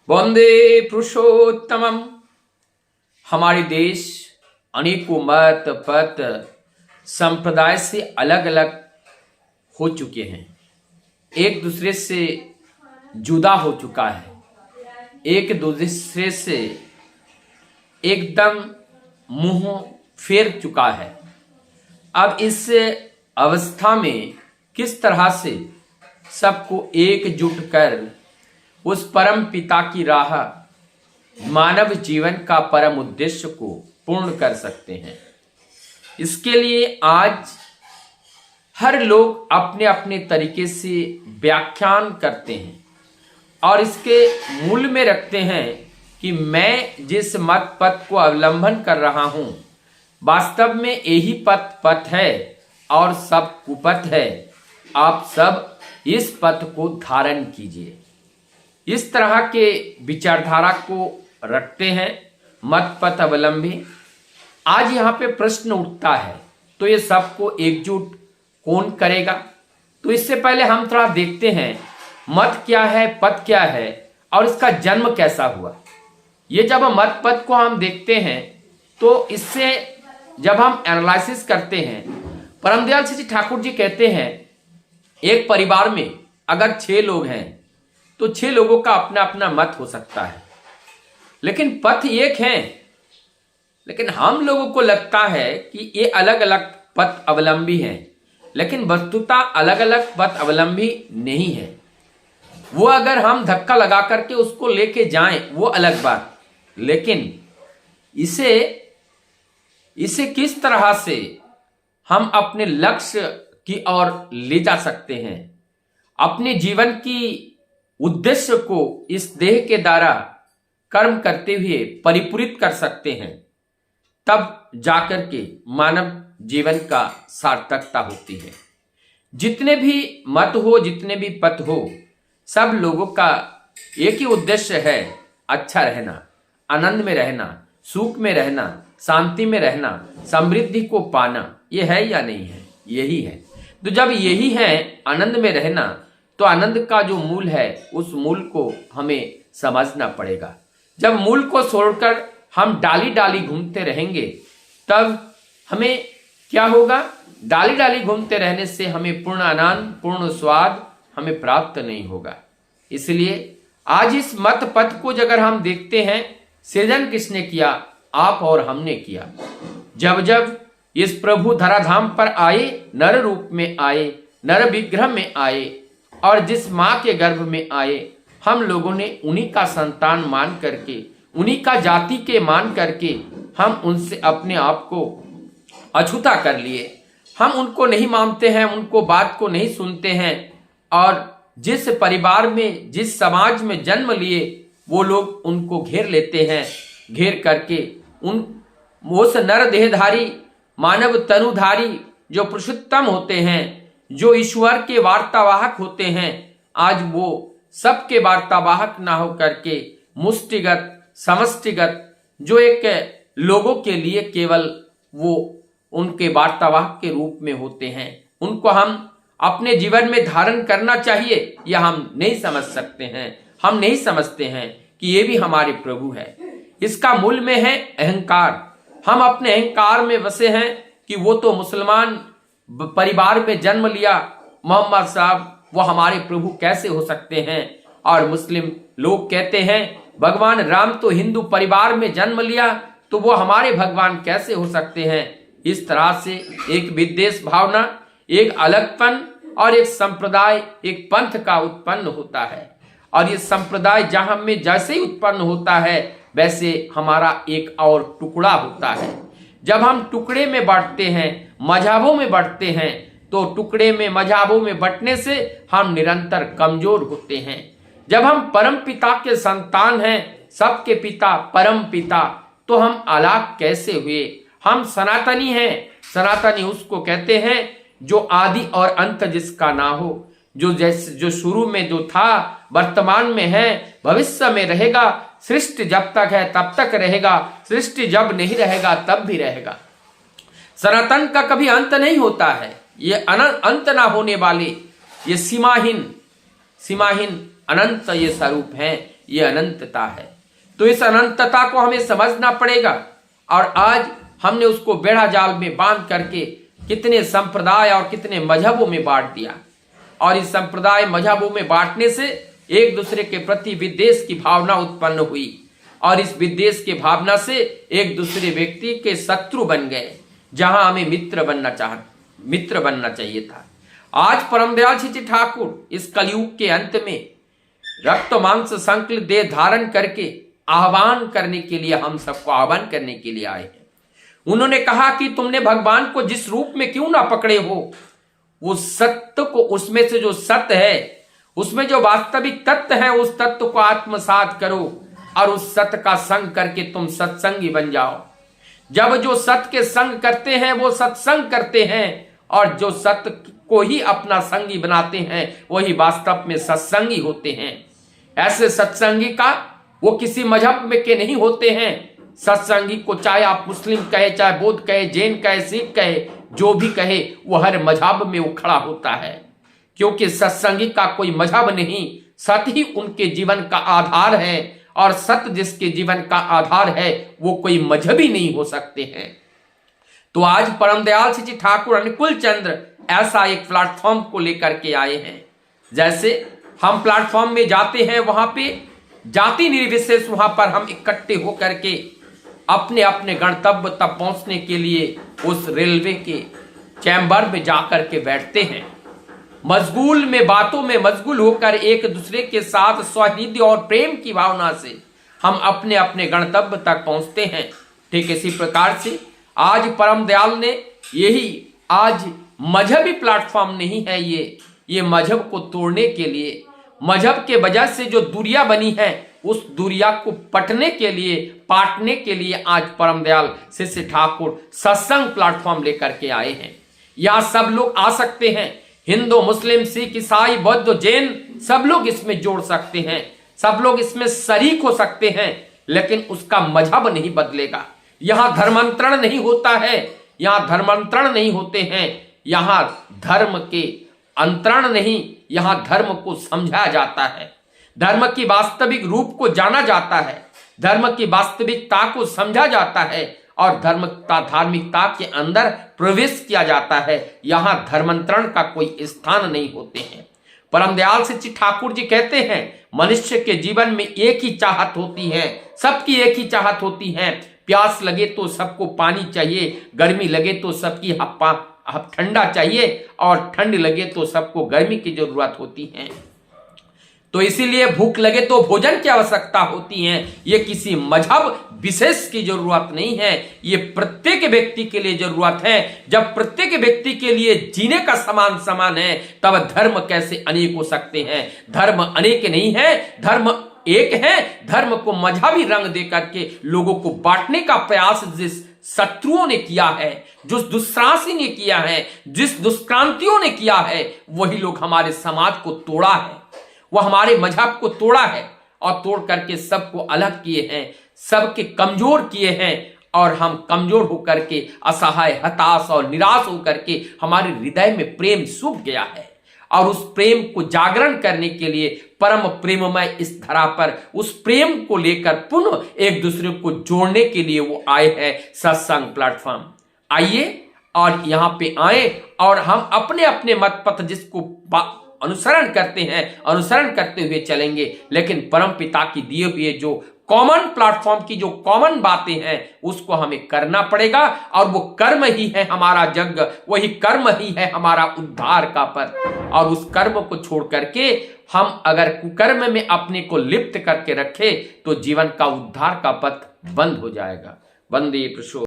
वंदे पुरुषोत्तमम। हमारे देश अनेकों मत पत संप्रदाय से अलग अलग हो चुके हैं, एक दूसरे से जुदा हो चुका है, एक दूसरे से एकदम मुंह फेर चुका है। अब इस अवस्था में किस तरह से सबको एकजुट कर उस परम पिता की राह, मानव जीवन का परम उद्देश्य को पूर्ण कर सकते हैं। इसके लिए आज हर लोग अपने अपने तरीके से व्याख्यान करते हैं और इसके मूल में रखते हैं कि मैं जिस मत पथ को अवलंबन कर रहा हूं, वास्तव में यही पथ है और सब कुपथ है। आप सब इस पथ को धारण कीजिए। इस तरह के विचारधारा को रखते हैं मत पथ अवलंबी। आज यहाँ पे प्रश्न उठता है, तो ये सबको एकजुट कौन करेगा? तो इससे पहले हम थोड़ा देखते हैं मत क्या है, पथ क्या है और इसका जन्म कैसा हुआ। ये जब मत पथ को हम देखते हैं तो इससे जब हम एनालिसिस करते हैं, परमदयाल सिंह जी ठाकुर जी कहते हैं एक परिवार में अगर 6 लोग हैं तो 6 लोगों का अपना अपना मत हो सकता है, लेकिन पथ एक है। लेकिन हम लोगों को लगता है कि ये अलग अलग पथ अवलंबी हैं, लेकिन वस्तुतः अलग अलग पथ अवलंबी नहीं है। वो अगर हम धक्का लगा करके उसको लेके जाएं वो अलग बात, लेकिन इसे किस तरह से हम अपने लक्ष्य की ओर ले जा सकते हैं, अपने जीवन की उद्देश्य को इस देह के द्वारा कर्म करते हुए परिपूरित कर सकते हैं, तब जाकर के मानव जीवन का सार्थकता होती है। जितने भी मत हो, जितने भी पथ हो, सब लोगों का एक ही उद्देश्य है, अच्छा रहना, आनंद में रहना, सुख में रहना, शांति में रहना, समृद्धि को पाना। ये है या नहीं है? यही है। तो जब यही है आनंद में रहना, तो आनंद का जो मूल है उस मूल को हमें समझना पड़ेगा। जब मूल को छोड़कर हम डाली डाली घूमते रहेंगे, तब हमें क्या होगा? डाली डाली घूमते रहने से हमें पूर्ण आनंद, पूर्ण स्वाद हमें प्राप्त नहीं होगा। इसलिए आज इस मत पथ को अगर हम देखते हैं, सृजन किसने किया? आप और हमने किया। जब जब इस प्रभु धराधाम पर आए, नर रूप में आए, नर विग्रह में आए और जिस माँ के गर्भ में आए, हम लोगों ने उन्हीं का संतान मान करके, उन्हीं का जाति के मान करके हम उनसे अपने आप को अछूता कर लिए। हम उनको नहीं मानते हैं, उनको बात को नहीं सुनते हैं और जिस परिवार में, जिस समाज में जन्म लिए, वो लोग उनको घेर लेते हैं। घेर करके उस नर देहधारी, मानव तनुधारी जो पुरुषोत्तम होते हैं, जो ईश्वर के वार्तावाहक होते हैं, आज वो सबके वार्तावाहक ना हो करके मुष्टिगत, समष्टिगत, जो एक लोगों के लिए केवल वो उनके वार्तावाहक के रूप में होते हैं, उनको हम अपने जीवन में धारण करना चाहिए या हम नहीं समझ सकते हैं। हम नहीं समझते हैं कि ये भी हमारे प्रभु है। इसका मूल में है अहंकार। हम अपने अहंकार में बसे हैं कि वो तो मुसलमान परिवार में जन्म लिया, मोहम्मद साहब वो हमारे प्रभु कैसे हो सकते हैं? और मुस्लिम लोग कहते हैं भगवान राम तो हिंदू परिवार में जन्म लिया, तो वो हमारे भगवान कैसे हो सकते हैं? इस तरह से एक विद्वेष भावना, एक अलगपन और एक संप्रदाय, एक पंथ का उत्पन्न होता है। और ये संप्रदाय जहां में जैसे ही उत्पन्न होता है, वैसे हमारा एक और टुकड़ा होता है। जब हम टुकड़े में बांटते हैं, मजहबों में बांटते हैं, तो टुकड़े में, मजहबों में बंटने से हम निरंतर कमजोर होते हैं। जब हम परम पिता के संतान हैं, सबके पिता परम पिता, तो हम अलग कैसे हुए? हम सनातनी हैं। सनातनी उसको कहते हैं जो आदि और अंत जिसका ना हो, जो शुरू में जो था, वर्तमान में है, भविष्य में रहेगा। सृष्टि जब तक है तब तक रहेगा, सृष्टि जब नहीं रहेगा तब भी रहेगा। सनातन का कभी अंत नहीं होता है। ये अंत ना होने वाले, ये सीमाहीन अनंत ये स्वरूप हैं। ये अनंतता है। तो इस अनंतता को हमें समझना पड़ेगा। और आज हमने उसको बेड़ा जाल में बांध करके कितने संप्रदाय और कितने मजहबों में बांट दिया, और इस संप्रदाय मजहबों में बांटने से एक दूसरे के प्रति विद्वेष की भावना उत्पन्न हुई, और इस विद्वेष के भावना से एक दूसरे व्यक्ति के शत्रु बन गए, जहां हमें मित्र बनना चाहिए था। आज परम दयाल श्री ठाकुर इस कलयुग के अंत में रक्त मांस संकलित देह धारण करके आह्वान करने के लिए, हम सबको आह्वान करने के लिए आए हैं। उन्होंने कहा कि तुमने भगवान को जिस रूप में क्यों ना पकड़े हो, वो सत्य को, उसमें से जो सत्य है, उसमें जो वास्तविक तत्व है, उस तत्व को आत्मसात करो और उस सत्य का संग करके तुम सत्संगी बन जाओ। जब जो सत्य के संग करते हैं वो सत्संग करते हैं, और जो सत्य को ही अपना संगी बनाते हैं वही वास्तव में सत्संगी होते हैं। ऐसे सत्संगी का वो किसी मजहब में के नहीं होते हैं। सत्संगी को चाहे आप मुस्लिम कहे, चाहे बौद्ध कहे, जैन कहे, सिख कहे, जो भी कहे, वो हर मजहब में वो खड़ा होता है, क्योंकि सत्संगी का कोई मजहब नहीं, सत्य ही उनके जीवन का आधार है, और सत्य जिसके जीवन का आधार है वो कोई मजहबी नहीं हो सकते हैं। तो आज परम दयाल श्री ठाकुर अनुकूल चंद्र ऐसा एक प्लेटफॉर्म को लेकर के आए हैं। जैसे हम प्लेटफॉर्म में जाते हैं, वहां पे जाति निर्विशेष वहां पर हम इकट्ठे होकर के अपने अपने गंतव्य तक पहुंचने के लिए उस रेलवे के चैम्बर में जाकर के बैठते हैं। मशगूल में बातों में मशगूल होकर एक दूसरे के साथ सौहार्द और प्रेम की भावना से हम अपने अपने गंतव्य तक पहुंचते हैं। ठीक इसी प्रकार से आज परम दयाल ने यही, आज मजहबी प्लेटफॉर्म नहीं है ये मजहब को तोड़ने के लिए, मजहब के वजह से जो दूरियां बनी है उस दूरिया को पाटने के लिए आज परम दयाल श्री ठाकुर सत्संग प्लेटफॉर्म लेकर के आए हैं। यहाँ सब लोग आ सकते हैं, हिंदू, मुस्लिम, सिख, ईसाई, बौद्ध, जैन, सब लोग इसमें जोड़ सकते हैं, सब लोग इसमें शरीक हो सकते हैं, लेकिन उसका मजहब नहीं बदलेगा। यहाँ धर्मांतरण नहीं होता है, यहाँ धर्मांतरण नहीं होते हैं, यहाँ धर्म के अंतरण नहीं, यहाँ धर्म को समझा जाता है, धर्म की वास्तविक रूप को जाना जाता है, धर्म की वास्तविकता को समझा जाता है, और धार्मिकता के अंदर प्रवेश किया जाता है। यहाँ धर्मांतरण का कोई स्थान नहीं होते हैं। परम दयाल श्री ठाकुर जी कहते हैं, मनुष्य के जीवन में एक ही चाहत होती है, सबकी एक ही चाहत होती है। प्यास लगे तो सबको पानी चाहिए, गर्मी लगे तो सबकी ठंडा चाहिए, और ठंड लगे तो सबको गर्मी की जरूरत होती है। तो इसीलिए भूख लगे तो भोजन की आवश्यकता होती है। ये किसी मजहब विशेष की जरूरत नहीं है, ये प्रत्येक व्यक्ति के लिए जरूरत है। जब प्रत्येक व्यक्ति के लिए जीने का समान है, तब धर्म कैसे अनेक हो सकते हैं? धर्म अनेक नहीं है, धर्म एक है। धर्म को मजहबी रंग दे करके लोगों को बांटने का प्रयास जिस शत्रुओं ने किया है, जिस दुष्रासी ने किया है, जिस दुष्क्रांतियों ने किया है, वही लोग हमारे समाज को तोड़ा है, वो हमारे मजहब को तोड़ा है, और तोड़ करके सबको अलग किए हैं, सबके कमजोर किए हैं, और हम कमजोर होकर के असहाय, हताश और निराश होकर के हमारे हृदय में प्रेम सूख गया है। और उस प्रेम को जागरण करने के लिए परम प्रेममय इस धरा पर उस प्रेम को लेकर पुनः एक दूसरे को जोड़ने के लिए वो आए हैं सत्संग प्लेटफॉर्म। आइए और यहाँ पे आए, और हम अपने अपने मत पथ जिसको अनुसरण करते हैं, अनुसरण करते हुए चलेंगे, लेकिन परम पिता की दिए हुए जो कॉमन प्लेटफॉर्म की जो कॉमन बातें हैं उसको हमें करना पड़ेगा। और वो कर्म ही है हमारा जग, वही कर्म ही है हमारा उद्धार का पथ। और उस कर्म को छोड़ करके हम अगर कुकर्म में अपने को लिप्त करके रखे तो जीवन का उद्धार का पथ बंद हो जाएगा। वंदे प्रसो।